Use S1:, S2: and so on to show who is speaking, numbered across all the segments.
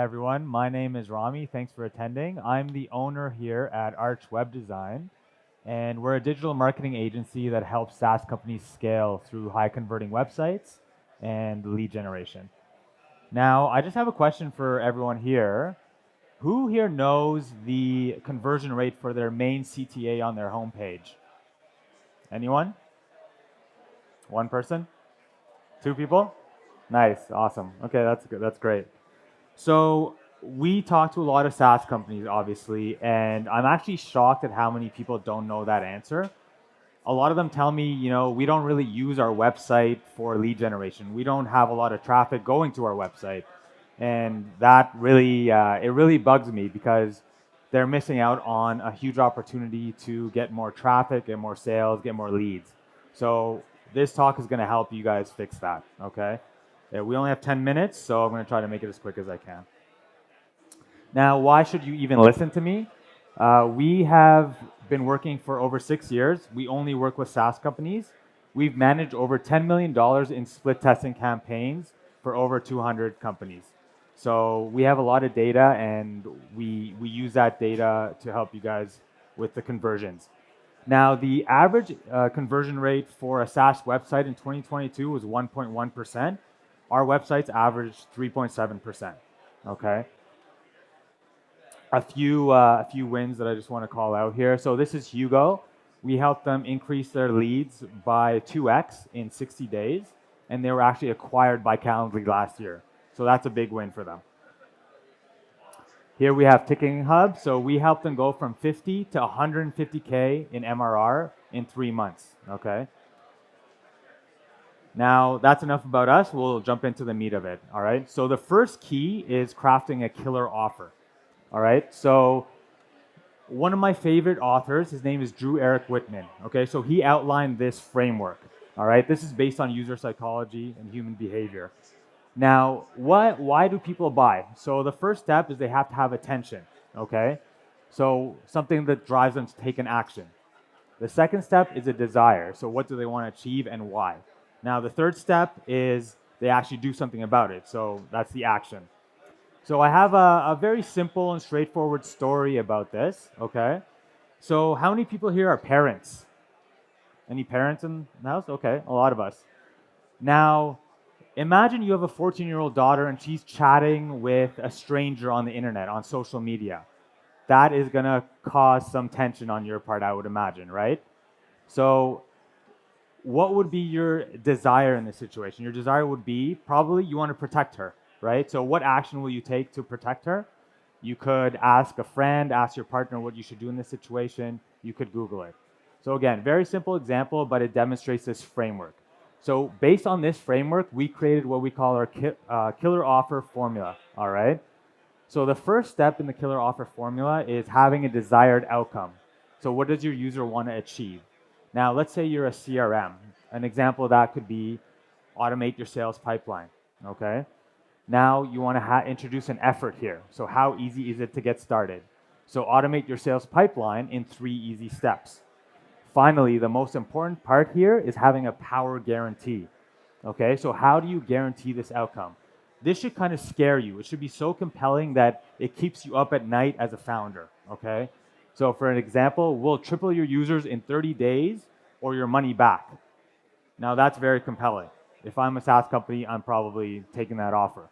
S1: everyone. My name is Rami. Thanks for attending. I'm the owner here at Arch Web Design, and we're a digital marketing agency that helps SaaS companies scale through high converting websites and lead generation. Now, I just have a question for everyone here. Who here knows the conversion rate for their main CTA on their homepage? Anyone? One person? Two people? Nice, awesome. Okay, that's good. That's great. So we talk to a lot of SaaS companies, obviously, and I'm actually shocked at how many people don't know that answer. A lot of them tell me, we don't really use our website for lead generation. We don't have a lot of traffic going to our website, and that really, it really bugs me because they're missing out on a huge opportunity to get more traffic, get more sales, get more leads. So this talk is going to help you guys fix that. Okay. We only have 10 minutes, so I'm going to try to make it as quick as I can. Now, why should you even listen to me? We have been working for over 6 years. We only work with SaaS companies. We've managed over $10 million in split testing campaigns for over 200 companies. So we have a lot of data, and we use that data to help you guys with the conversions. Now, the average conversion rate for a SaaS website in 2022 was 1.1%. Our websites averaged 3.7%. Okay. A few wins that I just want to call out here. So this is Hugo. We helped them increase their leads by 2x in 60 days, and they were actually acquired by Calendly last year. So that's a big win for them. Here we have Ticketing Hub. So we helped them go from 50 to 150K in MRR in 3 months. Okay. Now, that's enough about us. We'll jump into the meat of it, all right? So the first key is crafting a killer offer, all right? So one of my favorite authors, his name is Drew Eric Whitman, okay? So he outlined this framework, all right? This is based on user psychology and human behavior. Now, why do people buy? So the first step is they have to have attention, okay? So something that drives them to take an action. The second step is a desire. So what do they want to achieve and why? Now, the third step is they actually do something about it. So that's the action. So I have a very simple and straightforward story about this, okay? So how many people here are parents? Any parents in the house? Okay, a lot of us. Now, imagine you have a 14-year-old daughter and she's chatting with a stranger on the internet, on social media. That is going to cause some tension on your part, I would imagine, right? So what would be your desire in this situation? Your desire would be probably you want to protect her, right? So what action will you take to protect her? You could ask a friend, ask your partner what you should do in this situation. You could Google it. So again, very simple example, but it demonstrates this framework. So based on this framework, we created what we call our killer offer formula, all right? So the first step in the killer offer formula is having a desired outcome. So what does your user want to achieve? Now, let's say you're a CRM. An example of that could be automate your sales pipeline, okay? Now, you want to introduce an effort here. So how easy is it to get started? So automate your sales pipeline in 3 easy steps. Finally, the most important part here is having a power guarantee, okay? So how do you guarantee this outcome? This should kind of scare you. It should be so compelling that it keeps you up at night as a founder, okay? So for an example, we'll triple your users in 30 days or your money back. Now that's very compelling. If I'm a SaaS company, I'm probably taking that offer.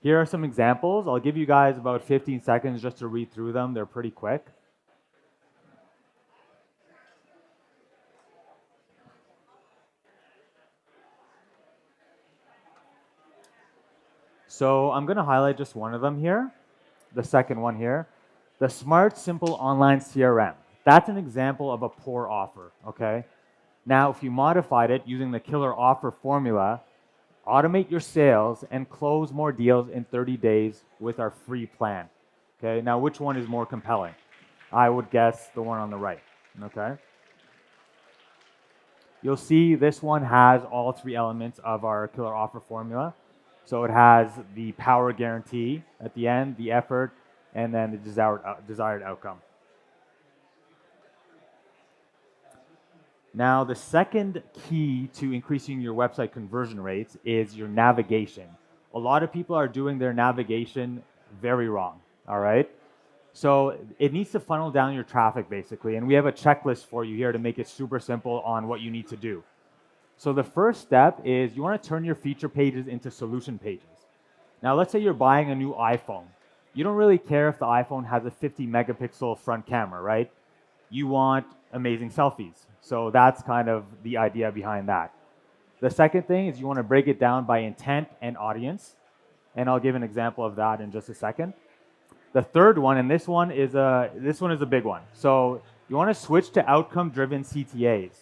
S1: Here are some examples. I'll give you guys about 15 seconds just to read through them. They're pretty quick. So I'm going to highlight just one of them here, the second one here. The Smart, Simple Online CRM. That's an example of a poor offer, okay? Now, if you modified it using the killer offer formula, automate your sales and close more deals in 30 days with our free plan, okay? Now, which one is more compelling? I would guess the one on the right, okay? You'll see this one has all 3 elements of our killer offer formula. So it has the power guarantee at the end, the effort, and then the desired outcome. Now, the second key to increasing your website conversion rates is your navigation. A lot of people are doing their navigation very wrong, all right? So it needs to funnel down your traffic basically, and we have a checklist for you here to make it super simple on what you need to do. So the first step is you want to turn your feature pages into solution pages. Now let's say you're buying a new iPhone. You don't really care if the iPhone has a 50 megapixel front camera, right? You want amazing selfies. So that's kind of the idea behind that. The second thing is you want to break it down by intent and audience. And I'll give an example of that in just a second. The third one, and this one is a big one. So you want to switch to outcome-driven CTAs.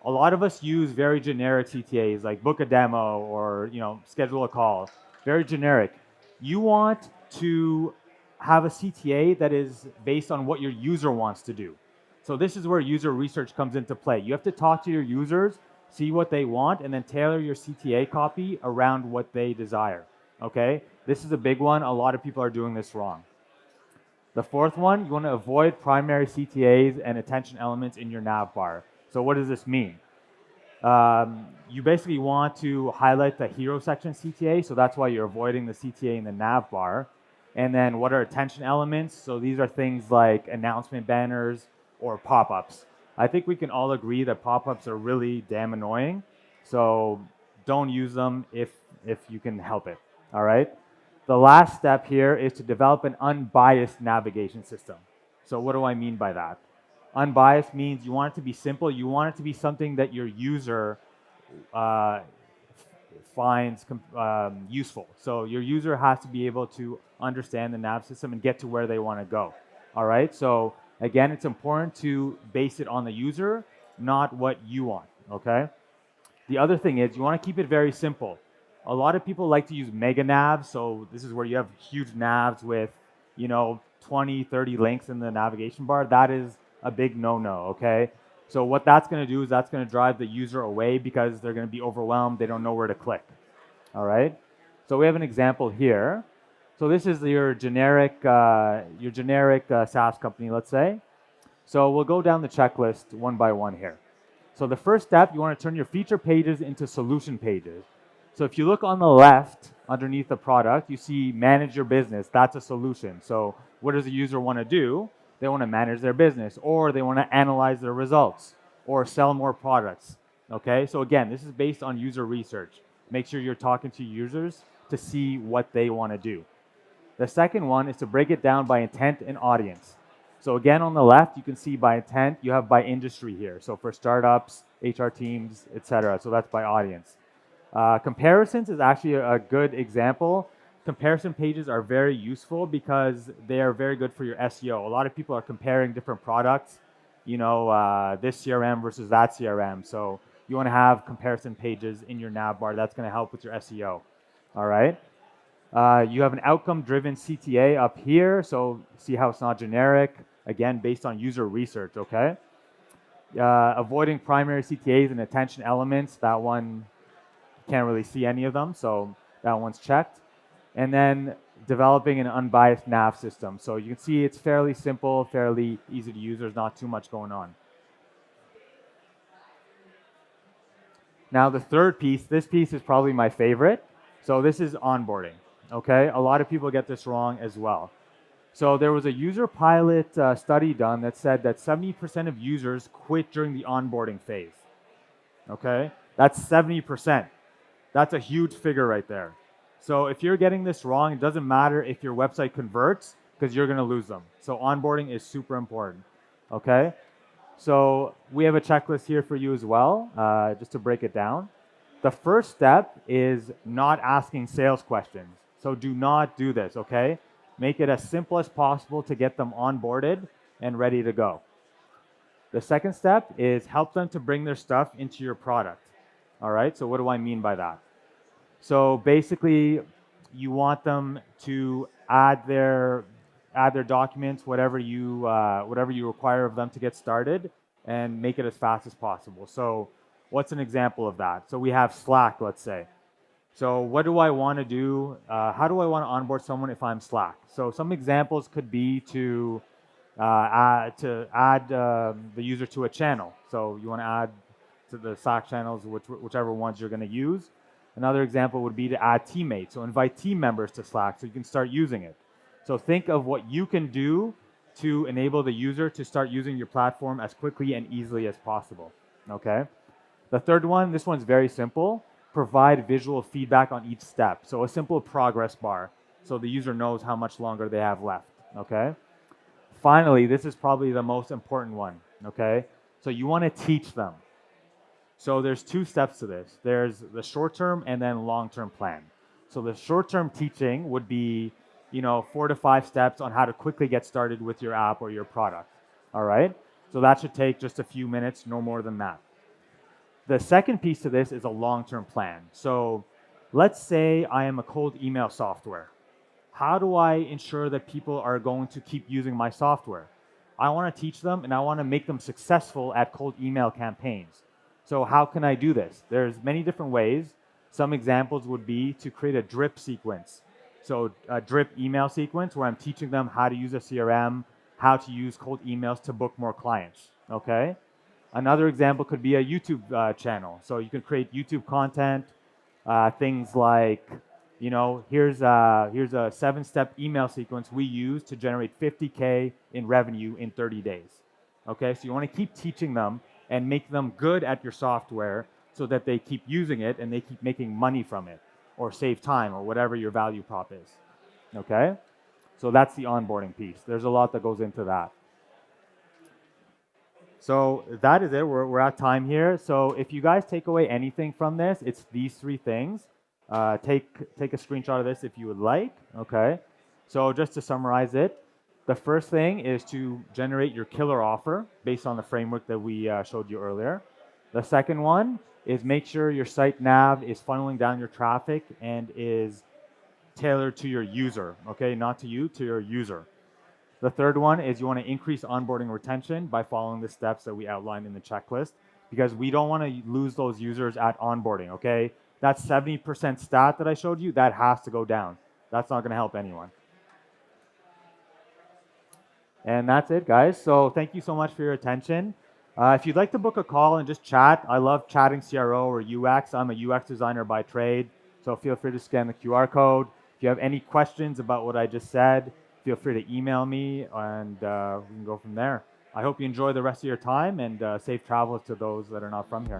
S1: A lot of us use very generic CTAs like book a demo or schedule a call. Very generic. You want to have a CTA that is based on what your user wants to do. So this is where user research comes into play. You have to talk to your users, see what they want, and then tailor your CTA copy around what they desire. Okay? This is a big one. A lot of people are doing this wrong. The fourth one, you want to avoid primary CTAs and attention elements in your nav bar. So what does this mean? You basically want to highlight the hero section CTA, so that's why you're avoiding the CTA in the nav bar. And then what are attention elements? So these are things like announcement banners or pop-ups. I think we can all agree that pop-ups are really damn annoying, so don't use them if you can help it, all right? The last step here is to develop an unbiased navigation system. So what do I mean by that? Unbiased means you want it to be simple. You want it to be something that your user finds useful. So your user has to be able to understand the nav system and get to where they want to go. All right. So again, it's important to base it on the user, not what you want. Okay. The other thing is you want to keep it very simple. A lot of people like to use mega navs. So this is where you have huge navs with 20, 30 links in the navigation bar. That is a big no-no, okay? So what that's going to do is that's going to drive the user away because they're going to be overwhelmed. They don't know where to click, all right? So we have an example here. So this is your generic SaaS company, let's say. So we'll go down the checklist one by one here. So the first step, you want to turn your feature pages into solution pages. So if you look on the left underneath the product, you see manage your business. That's a solution. So what does the user want to do? They want to manage their business, or they want to analyze their results, or sell more products. Okay, so again, this is based on user research. Make sure you're talking to users to see what they want to do. The second one is to break it down by intent and audience. So again, on the left, you can see by intent, you have by industry here. So for startups, HR teams, etc. So that's by audience. Comparisons is actually a good example. Comparison pages are very useful because they are very good for your SEO. A lot of people are comparing different products, this CRM versus that CRM. So you want to have comparison pages in your nav bar. That's going to help with your SEO. All right. You have an outcome-driven CTA up here. So see how it's not generic. Again, based on user research. Okay. Avoiding primary CTAs and attention elements. That one, can't really see any of them. So that one's checked. And then developing an unbiased nav system. So you can see it's fairly simple, fairly easy to use. There's not too much going on. Now the third piece, this piece is probably my favorite. So this is onboarding, okay? A lot of people get this wrong as well. So there was a user pilot study done that said that 70% of users quit during the onboarding phase, okay? That's 70%. That's a huge figure right there. So if you're getting this wrong, it doesn't matter if your website converts because you're going to lose them. So onboarding is super important, okay? So we have a checklist here for you as well, just to break it down. The first step is not asking sales questions. So do not do this, okay? Make it as simple as possible to get them onboarded and ready to go. The second step is help them to bring their stuff into your product, all right? So what do I mean by that? So basically, you want them to add their documents, whatever you require of them to get started, and make it as fast as possible. So what's an example of that? So we have Slack, let's say. So what do I want to do? How do I want to onboard someone if I'm Slack? So some examples could be to add the user to a channel. So you want to add to the Slack channels, whichever ones you're going to use. Another example would be to add teammates, so invite team members to Slack so you can start using it. So think of what you can do to enable the user to start using your platform as quickly and easily as possible, okay? The third one, this one's very simple. Provide visual feedback on each step. So a simple progress bar, so the user knows how much longer they have left, okay? Finally, this is probably the most important one, okay? So you want to teach them. So there's two steps to this. There's the short-term and then long-term plan. So the short-term teaching would be, 4 to 5 steps on how to quickly get started with your app or your product, all right? So that should take just a few minutes, no more than that. The second piece to this is a long-term plan. So let's say I am a cold email software. How do I ensure that people are going to keep using my software? I want to teach them and I want to make them successful at cold email campaigns. So how can I do this? There's many different ways. Some examples would be to create a drip sequence. So a drip email sequence where I'm teaching them how to use a CRM, how to use cold emails to book more clients, okay? Another example could be a YouTube channel. So you can create YouTube content, things like, here's a 7-step email sequence we use to generate 50K in revenue in 30 days. Okay, so you want to keep teaching them and make them good at your software so that they keep using it and they keep making money from it or save time or whatever your value prop is. Okay, so that's the onboarding piece. There's a lot that goes into that. So that is it. We're at time here. So if you guys take away anything from this, it's these 3 things. Take a screenshot of this if you would like, okay? So just to summarize it, the first thing is to generate your killer offer based on the framework that we showed you earlier. The second one is make sure your site nav is funneling down your traffic and is tailored to your user, okay? Not to you, to your user. The third one is you want to increase onboarding retention by following the steps that we outlined in the checklist, because we don't want to lose those users at onboarding, okay? That 70% stat that I showed you, that has to go down. That's not going to help anyone. And that's it, guys. So thank you so much for your attention. If you'd like to book a call and just chat, I love chatting CRO or UX. I'm a UX designer by trade, so feel free to scan the QR code. If you have any questions about what I just said, feel free to email me, and we can go from there. I hope you enjoy the rest of your time, and safe travels to those that are not from here.